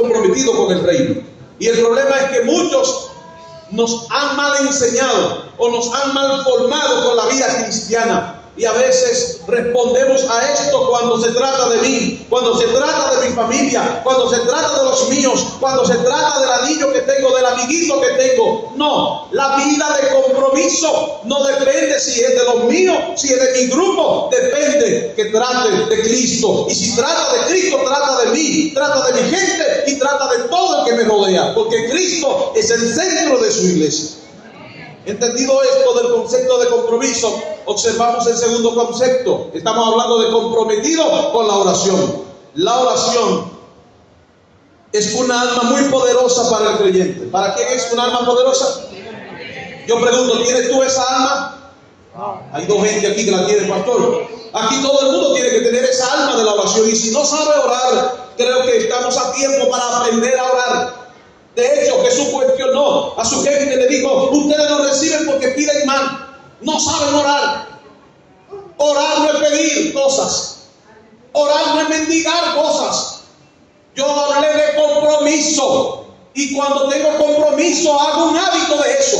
comprometidos con el reino. Y el problema es que muchos nos han mal enseñado o nos han mal formado con la vida cristiana. Y a veces respondemos a esto cuando se trata de mí, cuando se trata de mi familia, cuando se trata de los míos, cuando se trata del anillo que tengo, del amiguito que tengo. No, la vida de compromiso no depende si es de los míos, si es de mi grupo, depende que trate de Cristo. Y si trata de Cristo, trata de mí, trata de mi gente y trata de todo el que me rodea, porque Cristo es el centro de su iglesia. Entendido esto del concepto de compromiso, observamos el segundo concepto. Estamos hablando de comprometido con la oración. La oración es una arma muy poderosa para el creyente. ¿Para quién es una arma poderosa? Yo pregunto, ¿tienes tú esa arma? Hay dos gente aquí que la tiene, pastor. Aquí todo el mundo tiene que tener esa arma de la oración. Y si no sabe orar, creo que estamos a tiempo para aprender a orar. De hecho, Jesús cuestionó a su gente y le dijo: ustedes no reciben porque piden mal, no saben orar. Orar no es pedir cosas, orar no es mendigar cosas. Yo hablé de compromiso, y cuando tengo compromiso hago un hábito de eso.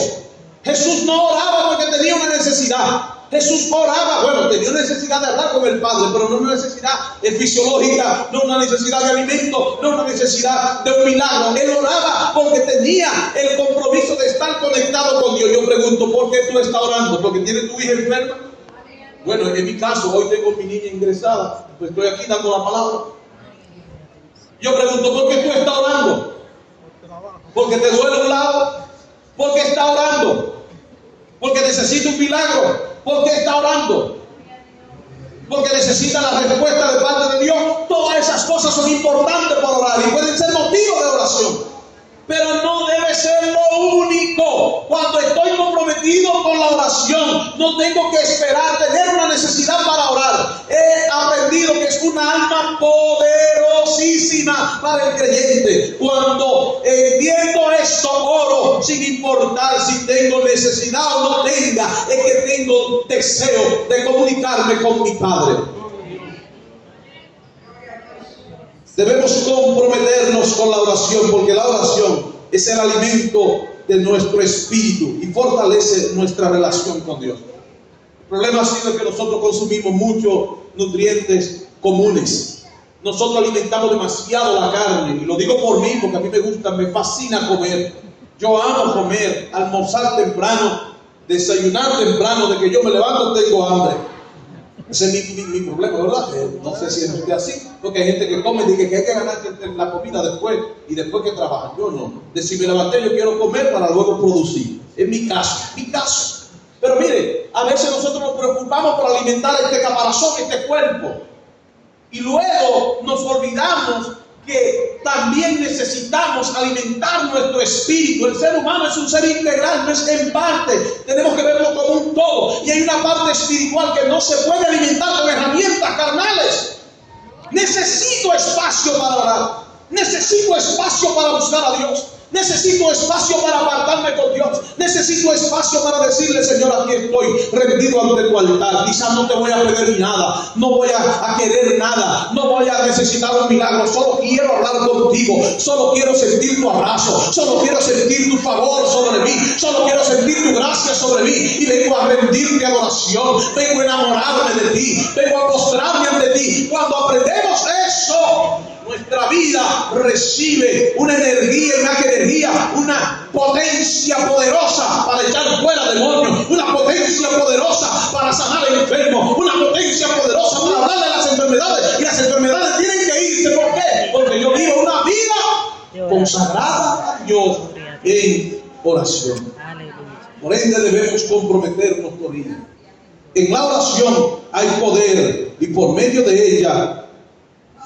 Jesús no oraba porque tenía una necesidad. Jesús oraba, bueno, tenía necesidad de hablar con el Padre, pero no una necesidad fisiológica, no una necesidad de alimento, no una necesidad de un milagro. Él oraba porque tenía el compromiso de estar conectado con Dios. Yo pregunto, ¿por qué tú estás orando? ¿Porque tienes tu hija enferma? Bueno, en mi caso, hoy tengo mi niña ingresada, pues estoy aquí dando la palabra. Yo pregunto, ¿por qué tú estás orando? ¿Porque te duele un lado? ¿Por qué estás orando? ¿Porque necesita un milagro? ¿Por qué está orando? Porque necesita la respuesta de parte de Dios. Todas esas cosas son importantes para orar y pueden ser motivos de oración, pero no debe ser lo único. Cuando estoy comprometido con la oración, no tengo que esperar tener una necesidad para orar. He aprendido que es una arma poderosísima para el creyente. Cuando entiendo esto, oro sin importar si tengo necesidad o no tenga. Es que tengo deseo de comunicarme con mi Padre. Debemos comprometernos con la oración, porque la oración es el alimento de nuestro espíritu y fortalece nuestra relación con Dios. El problema ha sido que nosotros consumimos muchos nutrientes comunes. Nosotros alimentamos demasiado la carne, y lo digo por mí porque a mí me gusta, me fascina comer. Yo amo comer, almorzar temprano, desayunar temprano. De que yo me levanto tengo hambre. Ese es mi problema, ¿verdad? No sé si es así, porque hay gente que come y dice que hay que ganar la comida después y después que trabaja. Yo no. De si me levanté, yo quiero comer para luego producir. Es mi caso. Pero mire, a veces nosotros nos preocupamos por alimentar este caparazón, este cuerpo, y luego nos olvidamos que también necesitamos alimentar nuestro espíritu. El ser humano es un ser integral, no es en parte. Tenemos que verlo como un todo. Y hay una parte espiritual que no se puede alimentar con herramientas carnales. Necesito espacio para orar. Necesito espacio para buscar a Dios. Necesito espacio para apartarme con Dios. Necesito espacio para decirle: Señor, aquí estoy rendido ante tu altar. Quizás no te voy a pedir nada, no voy a querer nada, no voy a necesitar un milagro. Solo quiero hablar contigo, solo quiero sentir tu abrazo, solo quiero sentir tu favor sobre mí, solo quiero sentir tu gracia sobre mí. Y vengo a rendirte adoración, vengo a enamorarme de ti, vengo a postrarme ante ti. Cuando aprendemos eso, nuestra vida recibe una energía, una potencia poderosa para echar fuera demonios, una potencia poderosa para sanar enfermos, una potencia poderosa para hablarle a las enfermedades, y las enfermedades tienen que irse. ¿Por qué? Porque yo vivo una vida consagrada a Dios en oración. Por ende debemos comprometernos con ella. En la oración hay poder, y por medio de ella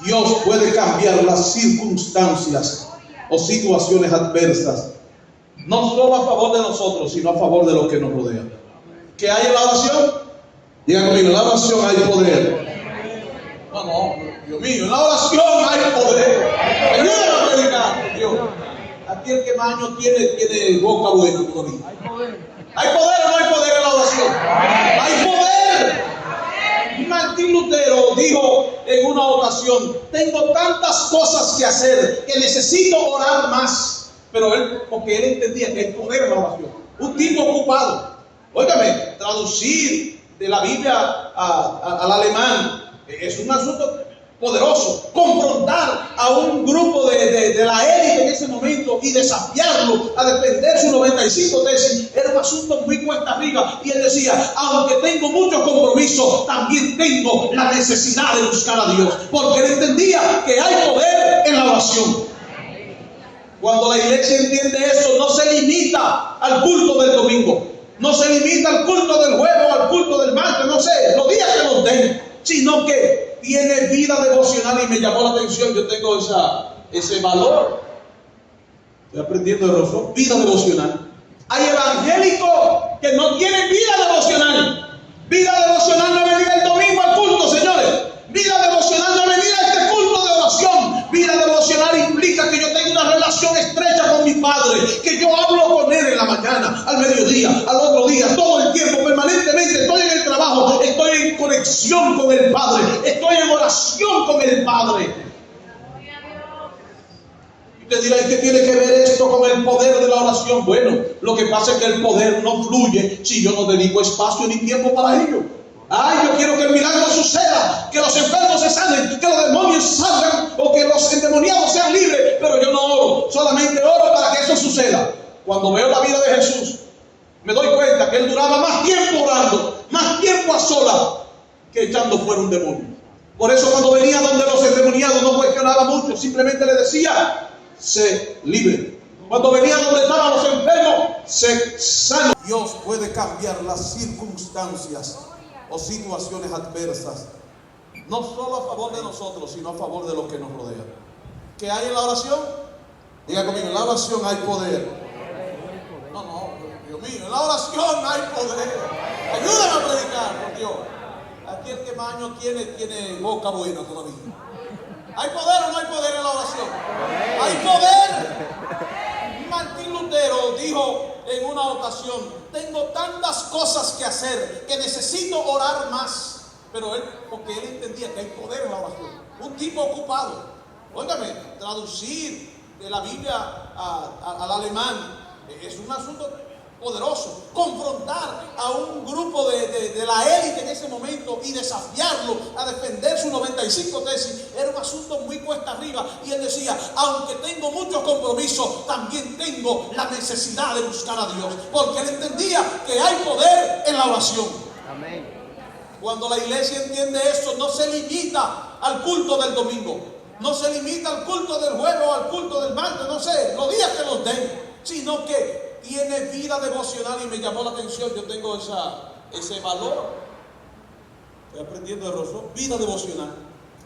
Dios puede cambiar las circunstancias o situaciones adversas, no solo a favor de nosotros, sino a favor de los que nos rodean. ¿Qué hay en la oración? Digan conmigo: en la oración hay poder. No, Dios mío, en la oración hay poder. Ayúdame a predicar, Dios. Aquí el que más años tiene boca buena. ¿Hay poder o no hay poder en la oración? Hay poder. Martín Lutero dijo en una ocasión: tengo tantas cosas que hacer que necesito orar más. Pero porque él entendía que hay poder en la oración. Un tipo ocupado. Óigame, traducir de la Biblia al alemán es un asunto poderoso. Confrontar a un grupo de la élite en ese momento y desafiarlo a defender sus 95 tesis era un asunto muy cuesta arriba. Y él decía: aunque tengo muchos compromisos, también tengo la necesidad de buscar a Dios, porque él entendía que hay poder en la oración. Cuando la iglesia entiende eso, no se limita al culto del domingo, no se limita al culto del jueves o al culto del martes, no sé, los días que los den, sino que tiene vida devocional. Y me llamó la atención, yo tengo ese valor, estoy aprendiendo de Rosso, vida devocional. Hay evangélicos que no tienen vida devocional. Vida devocional no es venir el domingo al culto, señores. Vida devocional no es venir a este culto de oración. Vida devocional implica que yo tengo una relación estrecha con mi Padre, que yo hablo con Él en la mañana, al mediodía, al otro día, todo el tiempo, permanentemente. Estoy en el trabajo, estoy en conexión con el Padre, estoy en oración con el Padre. Usted dirá: ¿y qué tiene que ver esto con el poder de la oración? Bueno, lo que pasa es que el poder no fluye si yo no dedico espacio ni tiempo para ello. Ay, yo quiero que el milagro suceda, que los enfermos se sanen, que los demonios salgan o que los endemoniados sean libres, pero yo no oro, solamente oro para que eso suceda. Cuando veo la vida de Jesús, me doy cuenta que Él duraba más tiempo orando, más tiempo a solas, que echando fuera un demonio. Por eso cuando venía donde los endemoniados no cuestionaba mucho, simplemente le decía: sé libre. Cuando venía donde estaban los enfermos, sé sano. Dios puede cambiar las circunstancias o situaciones adversas, no solo a favor de nosotros, sino a favor de los que nos rodean. ¿Qué hay en la oración? Diga conmigo: en la oración hay poder. No, Dios mío, en la oración hay poder. Ayúdame a predicar, por Dios. Aquí el que más años tiene boca buena todavía. ¿Hay poder o no hay poder en la oración? ¡Hay poder! Martín Lutero dijo en una ocasión: tengo tantas cosas que hacer que necesito orar más. Pero porque él entendía que hay poder en la oración. Un tipo ocupado. Óigame, traducir de la Biblia al alemán es un asunto poderoso. Confrontar a un grupo de la élite en ese momento y desafiarlo a defender sus 95 tesis era un asunto muy cuesta arriba. Y él decía: aunque tengo muchos compromisos, también tengo la necesidad de buscar a Dios, porque él entendía que hay poder en la oración. Amén. Cuando la iglesia entiende eso, no se limita al culto del domingo, no se limita al culto del jueves o al culto del martes, no sé, los días que los den, sino que tiene vida devocional. Y me llamó la atención, yo tengo ese valor, estoy aprendiendo de Rosso, vida devocional.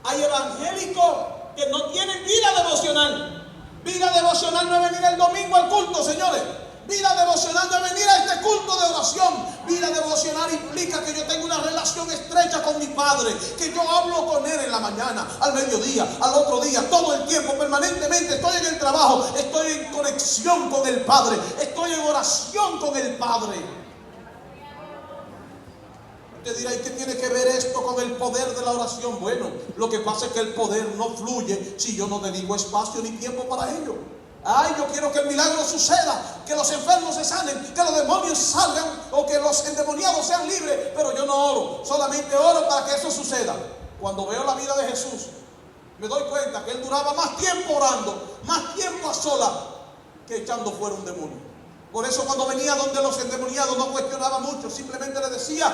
Hay evangélicos que no tienen vida devocional. Vida devocional no es venir el domingo al culto, señores. Vida devocional no es venir a este culto de oración. Vida devocional implica que yo tengo una relación estrecha con mi Padre, que yo hablo con Él en la mañana, al mediodía, al otro día, todo el tiempo, permanentemente. Estoy en el trabajo, estoy en conexión con el Padre, estoy en oración con el Padre. Usted dirá: ¿y qué tiene que ver esto con el poder de la oración? Bueno, lo que pasa es que el poder no fluye si yo no dedico espacio ni tiempo para ello. Ay, yo quiero que el milagro suceda, que los enfermos se sanen, que los demonios salgan o que los endemoniados sean libres, pero yo no oro, solamente oro para que eso suceda. Cuando veo la vida de Jesús, me doy cuenta que Él duraba más tiempo orando, más tiempo a solas, que echando fuera un demonio. Por eso cuando venía donde los endemoniados no cuestionaba mucho, simplemente le decía: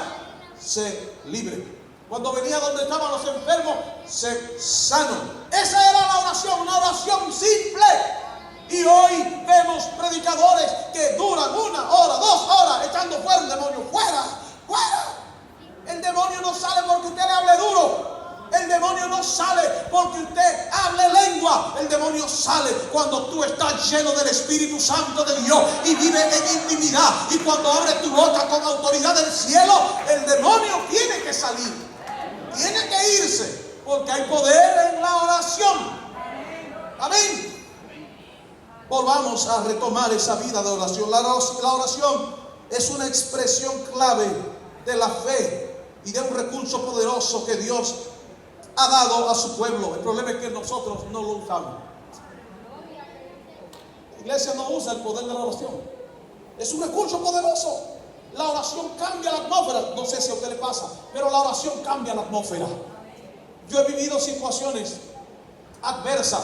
sé libre. Cuando venía donde estaban los enfermos, sé sano. Esa era la oración, una oración simple. Y hoy vemos predicadores que duran 1 hora, 2 horas echando fuera un demonio. ¡Fuera! ¡Fuera! El demonio no sale porque usted le hable duro. El demonio no sale porque usted hable lengua. El demonio sale cuando tú estás lleno del Espíritu Santo de Dios y vives en intimidad. Y cuando abres tu boca con autoridad del cielo, el demonio tiene que salir. Tiene que irse porque hay poder en la oración. Amén. Volvamos a retomar esa vida de oración. La oración es una expresión clave de la fe y de un recurso poderoso que Dios ha dado a su pueblo. El problema es que nosotros no lo usamos. La iglesia no usa el poder de la oración. Es un recurso poderoso. La oración cambia la atmósfera. No sé si a usted le pasa, pero la oración cambia la atmósfera. Yo he vivido situaciones adversas.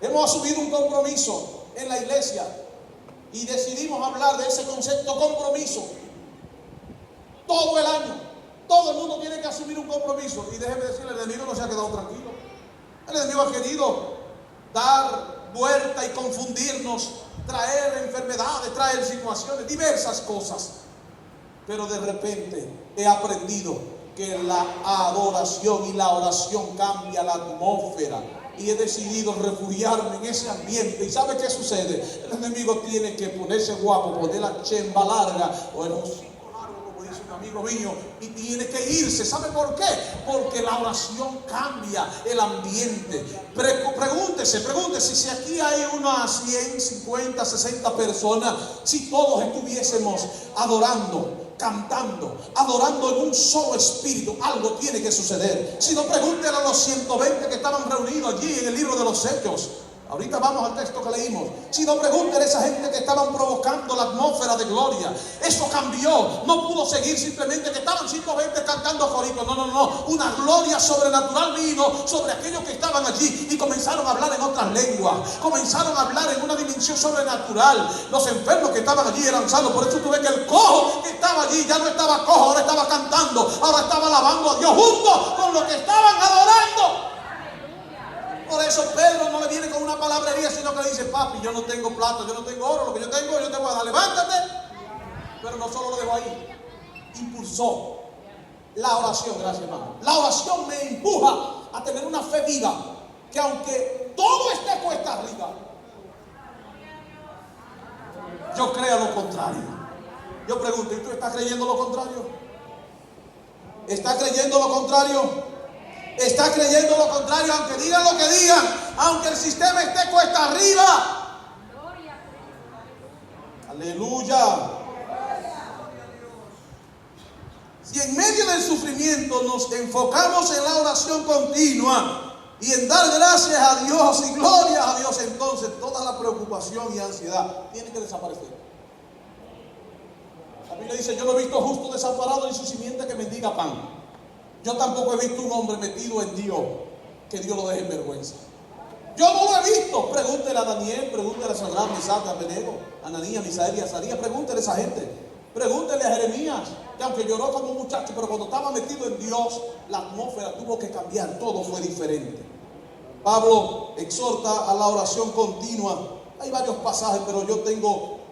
Hemos asumido un compromiso en la iglesia y decidimos hablar de ese concepto compromiso todo el año. Todo el mundo tiene que asumir un compromiso. Y déjeme decirle, el enemigo no se ha quedado tranquilo. El enemigo ha querido dar vuelta y confundirnos, traer enfermedades, traer situaciones, diversas cosas. Pero de repente he aprendido que la adoración y la oración cambia la atmósfera. Y he decidido refugiarme en ese ambiente. ¿Y sabe qué sucede? El enemigo tiene que ponerse guapo, poner la chemba larga o el hocico largo, como dice un amigo mío, y tiene que irse. ¿Sabe por qué? Porque la oración cambia el ambiente. Pregúntese si aquí hay unas 100, 50, 60 personas, si todos estuviésemos adorando, cantando, adorando en un solo espíritu, algo tiene que suceder. Si no, pregúntele a los 120 que estaban reunidos allí en el libro de los Hechos. Ahorita vamos al texto que leímos. Si no, pregúntele a esa gente que estaban provocando la atmósfera de gloria. Eso cambió. No pudo seguir simplemente que estaban 120 cantando coritos. No. Una gloria sobrenatural vino sobre aquellos que estaban allí y comenzaron a hablar en otras lenguas. Comenzaron a hablar en una dimensión sobrenatural. Los enfermos que estaban allí eran sanos. Por eso tú ves que el cojo que estaba allí ya no estaba cojo, ahora estaba cantando, ahora estaba alabando a Dios junto con los que estaban adorando. Por eso Pedro no le viene con una palabrería, sino que le dice: papi, yo no tengo plata, yo no tengo oro, lo que yo tengo, yo te voy a dar, levántate. Pero no solo lo dejó ahí, impulsó la oración. Gracias, hermano. La oración me empuja a tener una fe viva, que aunque todo esté cuesta arriba, yo creo lo contrario. Yo pregunto, ¿y tú estás creyendo lo contrario? ¿Estás creyendo lo contrario? Está creyendo lo contrario, aunque digan lo que digan, aunque el sistema esté cuesta arriba. Aleluya. Si en medio del sufrimiento nos enfocamos en la oración continua y en dar gracias a Dios y gloria a Dios, entonces toda la preocupación y ansiedad tiene que desaparecer. La Biblia dice: yo no he visto justo desamparado ni su simiente que mendiga pan. Yo tampoco he visto un hombre metido en Dios que Dios lo deje en vergüenza. Yo no lo he visto. Pregúntele a Daniel, pregúntele a Sadrach, Mesach, Abednego, Ananías, Misael y Azarías. Pregúntele a esa gente. Pregúntele a Jeremías, que aunque lloró como un muchacho, pero cuando estaba metido en Dios, la atmósfera tuvo que cambiar, todo fue diferente. Pablo exhorta a la oración continua. Hay varios pasajes, pero yo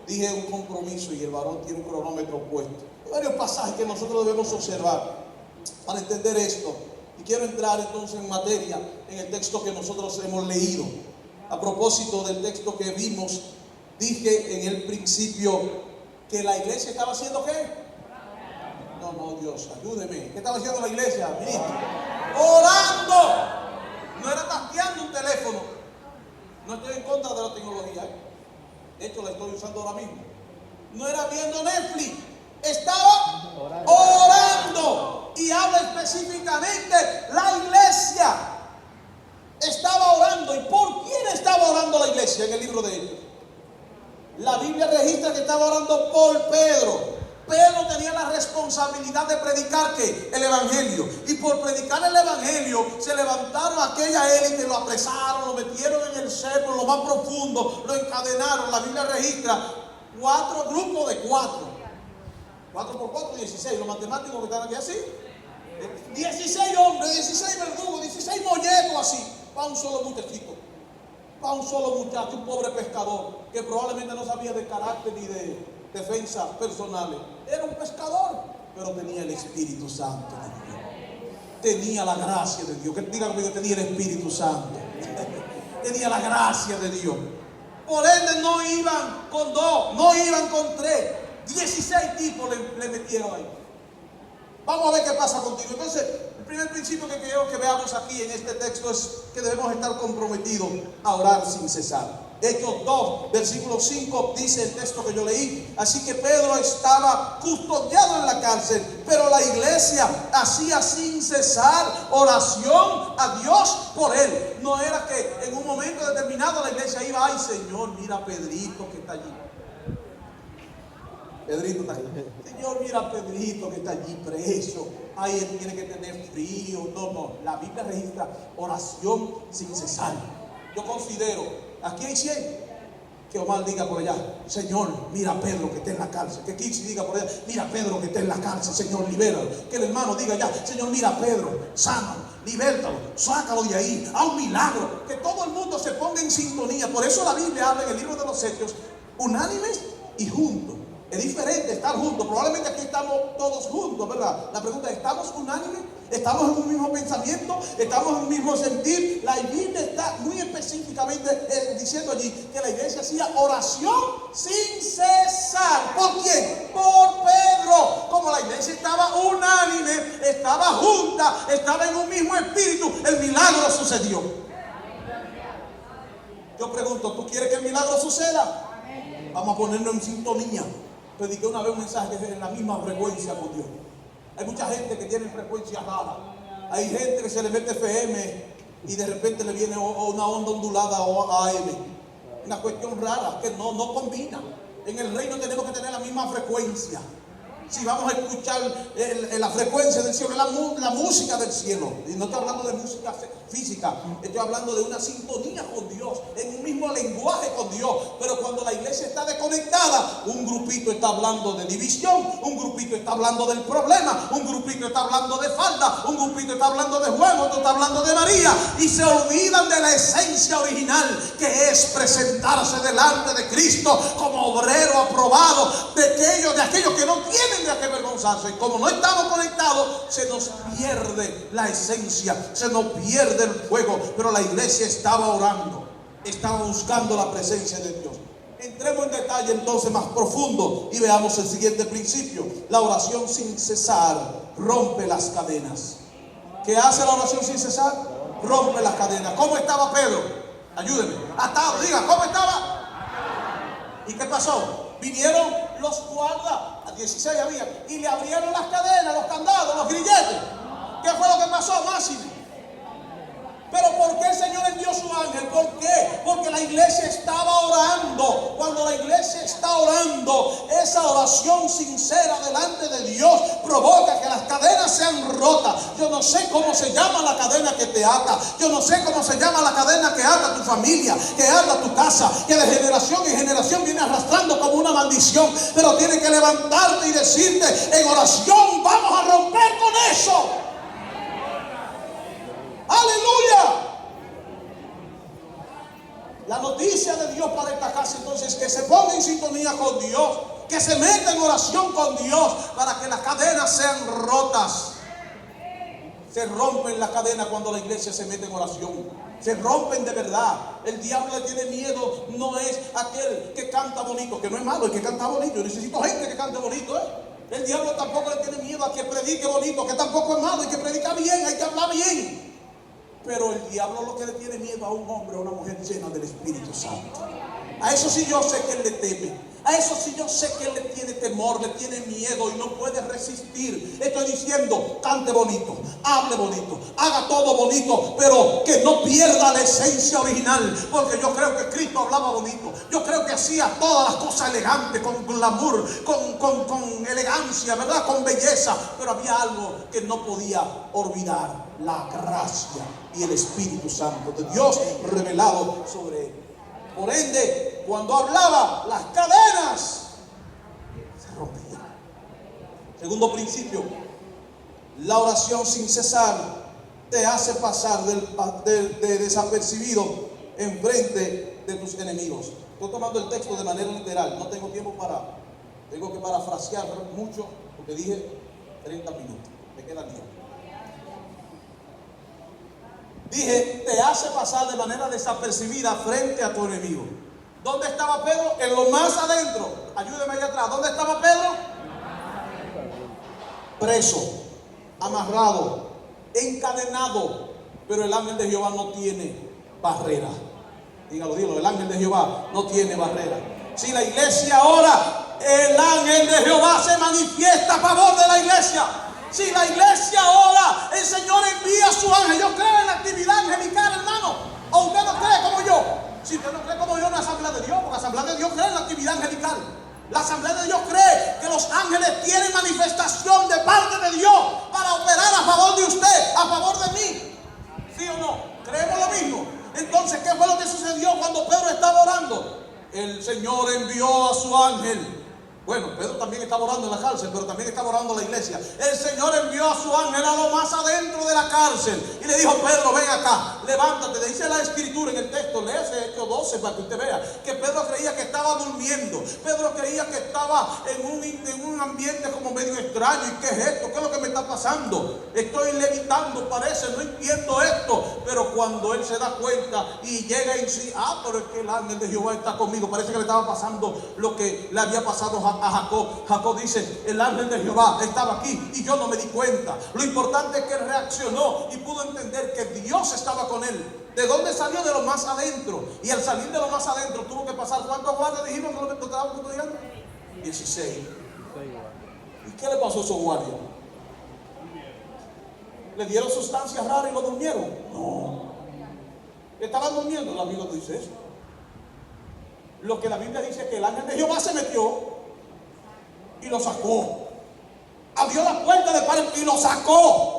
dije un compromiso y el varón tiene un cronómetro puesto. Hay varios pasajes que nosotros debemos observar para entender esto. Y quiero entrar entonces en materia en el texto que nosotros hemos leído. A propósito del texto que vimos, dije en el principio que la iglesia estaba haciendo ¿qué? No, Dios, ayúdeme. ¿Qué estaba haciendo la iglesia? Orando. No era tasteando un teléfono. No estoy en contra de la tecnología, De hecho, la estoy usando ahora mismo. No era viendo Netflix. Estaba orando. Y habla específicamente la iglesia. Estaba orando. ¿Y por quién estaba orando la iglesia en el libro de Hechos? La Biblia registra que estaba orando por Pedro. Pedro tenía la responsabilidad de predicar ¿qué? El evangelio. Y por predicar el evangelio se levantaron aquella élite, lo apresaron, lo metieron en el cepo, lo más profundo, lo encadenaron. La Biblia registra 4 grupos de 4. 4 por 4, 16. Los matemáticos que están aquí así. 16 hombres, 16 verdugos, 16 molletos así. Para un solo muchachito. Para un solo muchacho, un pobre pescador que probablemente no sabía de carácter ni de defensa personales. Era un pescador, pero tenía el Espíritu Santo de Dios. Tenía la gracia de Dios. Que digan conmigo, tenía el Espíritu Santo. Tenía la gracia de Dios. Por ende no iban con 2, no iban con 3. 16 tipos le metieron ahí. Vamos a ver qué pasa contigo. Entonces, el primer principio que quiero que veamos aquí en este texto es que debemos estar comprometidos a orar sin cesar. Hechos 2, versículo 5, dice el texto que yo leí: así que Pedro estaba custodiado en la cárcel, pero la iglesia hacía sin cesar oración a Dios por él. No era que en un momento determinado la iglesia iba: ay Señor, mira a Pedrito que está allí. Pedrito está allí. Señor, mira a Pedrito que está allí preso. Ay, él tiene que tener frío. No, la Biblia registra oración sin cesar. Yo considero, aquí hay 100. Que Omar diga por allá: Señor, mira a Pedro que está en la cárcel. Que Kixi diga por allá: mira a Pedro que está en la cárcel, Señor, libéralo. Que el hermano diga ya: Señor, mira a Pedro, sánalo, libértalo, sácalo de ahí, haz un milagro. Que todo el mundo se ponga en sintonía. Por eso la Biblia habla en el libro de los Hechos: unánimes y juntos. Es diferente estar juntos. Probablemente aquí estamos todos juntos, ¿verdad? La pregunta es: ¿estamos unánimes? ¿Estamos en un mismo pensamiento? ¿Estamos en un mismo sentir? La Biblia está muy específicamente diciendo allí que la iglesia hacía oración sin cesar. ¿Por quién? Por Pedro. Como la iglesia estaba unánime, estaba junta, estaba en un mismo espíritu, el milagro sucedió. Yo pregunto: ¿tú quieres que el milagro suceda? Vamos a ponernos en sintonía. Prediqué una vez un mensaje que es en la misma frecuencia con Dios. Hay mucha gente que tiene frecuencias raras. Hay gente que se le mete FM y de repente le viene una onda ondulada o AM. Una cuestión rara que no combina. En el reino tenemos que tener la misma frecuencia. Si vamos a escuchar la frecuencia del cielo, la música del cielo. Y no estoy hablando de música física, estoy hablando de una sintonía con Dios, en un mismo lenguaje con Dios. Pero cuando la iglesia está desconectada, un grupito está hablando de división, un grupito está hablando del problema, un grupito está hablando de falda, un grupito está hablando de juego, otro está hablando de María, y se olvidan de la esencia original, que es presentarse delante de Cristo como obrero aprobado de aquellos que no tienen de qué avergonzarse. Y como no estamos conectados, se nos pierde la esencia, se nos pierde el fuego. Pero la iglesia estaba orando, estaba buscando la presencia de Dios. Entremos en detalle entonces más profundo y veamos el siguiente principio. La oración sin cesar rompe las cadenas. ¿Qué hace la oración sin cesar? Rompe las cadenas. ¿Cómo estaba Pedro? Ayúdenme. Atado, diga, ¿cómo estaba? ¿Y qué pasó? Vinieron los guardas, a 16 había, y le abrieron las cadenas, los candados, los grilletes. ¿Qué fue lo que pasó, Máximo? Pero ¿por qué el Señor envió su ángel? ¿Por qué? Porque la iglesia estaba orando. Cuando la iglesia está orando, esa oración sincera delante de Dios provoca que las cadenas sean rotas. Yo no sé cómo se llama la cadena que te ata. Yo no sé cómo se llama la cadena que ata a tu familia, que ata a tu casa, que de generación en generación viene arrastrando como una maldición. Pero tienes que levantarte y decirte en oración: vamos a romper con eso. ¡Aleluya! La noticia de Dios para esta casa entonces es que se ponga en sintonía con Dios, que se meta en oración con Dios para que las cadenas sean rotas. Se rompen las cadenas cuando la iglesia se mete en oración. Se rompen de verdad. El diablo le tiene miedo, no es aquel que canta bonito, que no es malo el que canta bonito. Yo necesito gente que cante bonito, El diablo tampoco le tiene miedo a que predique bonito, que tampoco es malo, hay que predicar bien, hay que hablar bien. Pero el diablo lo que le tiene miedo a un hombre o una mujer llena del Espíritu Santo. A eso sí yo sé que él le teme. A eso sí yo sé que él le tiene temor, le tiene miedo y no puede resistir. Estoy diciendo: cante bonito, hable bonito, haga todo bonito, pero que no pierda la esencia original. Porque yo creo que Cristo hablaba bonito. Yo creo que hacía todas las cosas elegantes, con glamour, con elegancia, ¿verdad? Con belleza. Pero había algo que no podía olvidar: la gracia y el Espíritu Santo de Dios revelado sobre él. Por ende, cuando hablaba, las cadenas se rompían. Segundo principio: la oración sin cesar te hace pasar de desapercibido en frente de tus enemigos. Estoy tomando el texto de manera literal, no tengo tiempo tengo que parafrasear mucho porque dije 30 minutos, me queda tiempo. Dije: te hace pasar de manera desapercibida frente a tu enemigo. ¿Dónde estaba Pedro? En lo más adentro. Ayúdeme allá atrás. ¿Dónde estaba Pedro? Preso, amarrado, encadenado. Pero el ángel de Jehová no tiene barrera. Dígalo, el ángel de Jehová no tiene barrera. Si la iglesia ora, el ángel de Jehová se manifiesta a favor de la iglesia. Si la iglesia ora, el Señor envía a su ángel. Yo creo en la actividad angelical, hermano. ¿O usted no cree como yo? Si usted no cree como yo en la asamblea de Dios, porque la asamblea de Dios cree en la actividad angelical. La asamblea de Dios cree que los ángeles tienen manifestación de parte de Dios para operar a favor de usted, a favor de mí. ¿Sí o no? ¿Creemos lo mismo? Entonces, ¿qué fue lo que sucedió cuando Pedro estaba orando? El Señor envió a su ángel. Bueno, Pedro también estaba orando en la cárcel, pero también estaba orando en la iglesia. El Señor envió a su ángel a lo más adentro de la cárcel y le dijo: Pedro, ven acá, levántate. Dice la escritura en el texto, léase Hechos 12 para que usted vea que Pedro creía que estaba durmiendo. Pedro creía que estaba en un ambiente como medio extraño. ¿Y qué es esto? ¿Qué es lo que me está pasando? Estoy levitando, parece, no entiendo esto. Pero cuando él se da cuenta y llega en sí, pero es que el ángel de Jehová está conmigo. Parece que le estaba pasando lo que le había pasado a Jacob. Jacob dice: el ángel de Jehová estaba aquí y yo no me di cuenta. Lo importante es que él reaccionó y pudo entender que Dios estaba con él. ¿De dónde salió? De lo más adentro. Y al salir de lo más adentro tuvo que pasar. ¿Cuántos guardias dijimos que lo estábamos estudiando? 16. ¿Y qué le pasó a esos guardias? ¿Le dieron sustancias raras y lo durmieron? No. ¿Estaban durmiendo? La Biblia no dice eso. Lo que la Biblia dice es que el ángel de Jehová se metió y lo sacó. Abrió la puerta de par y lo sacó.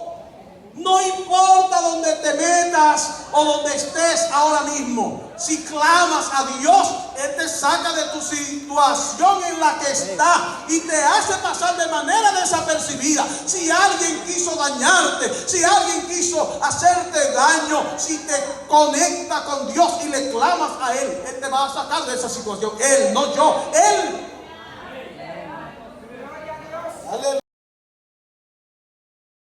No importa donde te metas o donde estés ahora mismo, si clamas a Dios, Él te saca de tu situación en la que estás y te hace pasar de manera desapercibida. Si alguien quiso dañarte, si alguien quiso hacerte daño, si te conecta con Dios y le clamas a Él, Él te va a sacar de esa situación. Él, no yo, Él. Aleluya.